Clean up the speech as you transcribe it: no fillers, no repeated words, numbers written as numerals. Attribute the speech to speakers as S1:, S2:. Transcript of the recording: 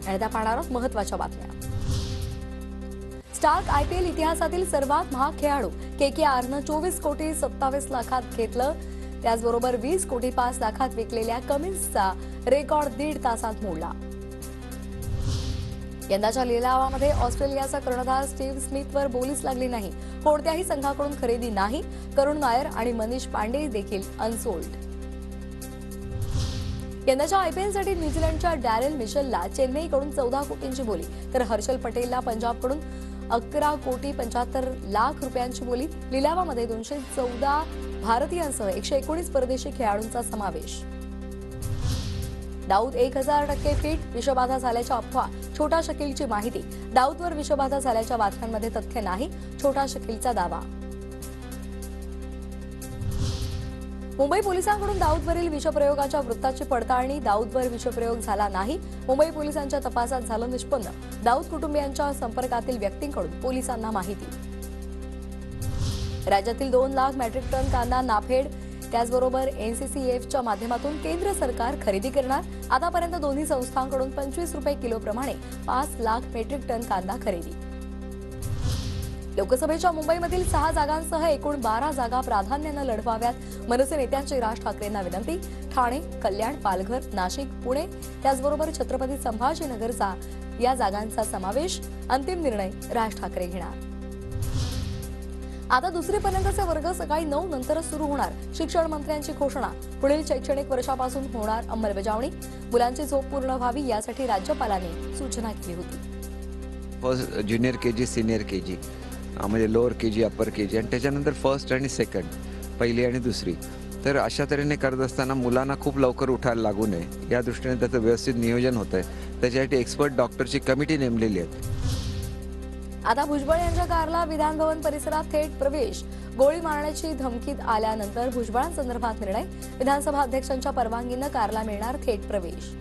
S1: आणि त्या पाहणार आहोत महत्त्वाच्या बातम्या। स्टार्क आयपीएल इतिहासातील सर्वात महाग खेळाडू केकेआरनं 24 कोटी 27 लाखात घेतलं। त्याचबरोबर 20 कोटी 5 लाखात विकलेल्या कमिन्सचा रेकॉर्ड 1.5 तासात मोडला। यंदाच्या लिलावामध्ये ऑस्ट्रेलियाचा कर्णधार स्टीव्ह स्मिथवर बोलीच लागली नाही। कोणत्याही संघाकडून खरेदी नाही। करुण नायर आणि मनीष पांडे देखील अनसोल्ड। यंदाच्या आयपीएलसाठी न्यूझीलंडच्या डॅरेल मिशेलला चेन्नईकडून 14 कोटींची बोली, तर हर्षल पटेलला पंजाबकडून 11 कोटी 75 लाख रुपयांची बोली। लिलावामध्ये 214 भारतीयांसह 119 परदेशी खेळाडूंचा समावेश। दाऊद 1000% फिट, विषबाधा झाल्याच्या अफवा, छोटा शकीलची माहिती। दाऊदवर विषबाधा झाल्याच्या बातम्यांमध्ये तथ्य नाही, छोटा शकीलचा दावा। मुंबई पोलिसांकडून दाऊदवरील विषप्रयोगाच्या वृत्ताची पडताळणी, दाऊदवर विषप्रयोग झाला नाही। मुंबई पोलिसांच्या तपासात झालं निष्पन्न। दाऊद कुटुंबियांच्या संपर्कातील व्यक्तींकडून पोलिसांना माहिती। राज्यातील 2 लाख मेट्रिक टन कांदा नाफेड, त्याचबरोबर एनसीसीएफच्या माध्यमातून केंद्र सरकार खरेदी करणार। आतापर्यंत दोन्ही संस्थांकडून 25 रुपये किलोप्रमाणे 5 लाख मेट्रिक टन कांदा खरेदी। लोकसभेच्या मुंबईमधील 6 जागांसह एकूण 12 जागा प्राधान्यानं लढवाव्यात, मनसे नेत्यांची राज ठाकरेंना विनंती। ठाणे, कल्याण, पालघर, नाशिक, पुणे त्याचबरोबर छत्रपती संभाजीनगरचा या जागांचा समावेश। अंतिम निर्णय राज ठाकरे घेणार। आता दुसरीपर्यंतचे वर्ग सकाळी 9 नंतरच सुरू होणार, शिक्षण मंत्र्यांची घोषणा। पुढील शैक्षणिक वर्षापासून होणार अंमलबजावणी। मुलांची झोप पूर्ण व्हावी यासाठी राज्यपालांनी सूचना केली होती।
S2: First junior KG, senior KG म्हणजे लोअर केजी, अप्पर केजी आणि त्याच्यानंतर फर्स्ट आणि सेकंड, पहिली आणि दुसरी। तर अशा तऱ्हेने करत असताना मुलांना खूप लवकर उठायला लागू नये या दृष्टीने त्याचं व्यवस्थित नियोजन होतंय। त्याच्यासाठी एक्सपर्ट डॉक्टरची कमिटी नेमलेली आहे।
S1: आता भुजबळ यांच्या कारला विधान भवन परिसरात थेट प्रवेश, गोळी मारण्याची धमकी आल्यानंतर भुजबळांसंदर्भात निर्णय। विधानसभा अध्यक्षांच्या परवानगीनं कारला मिळणार थेट प्रवेश।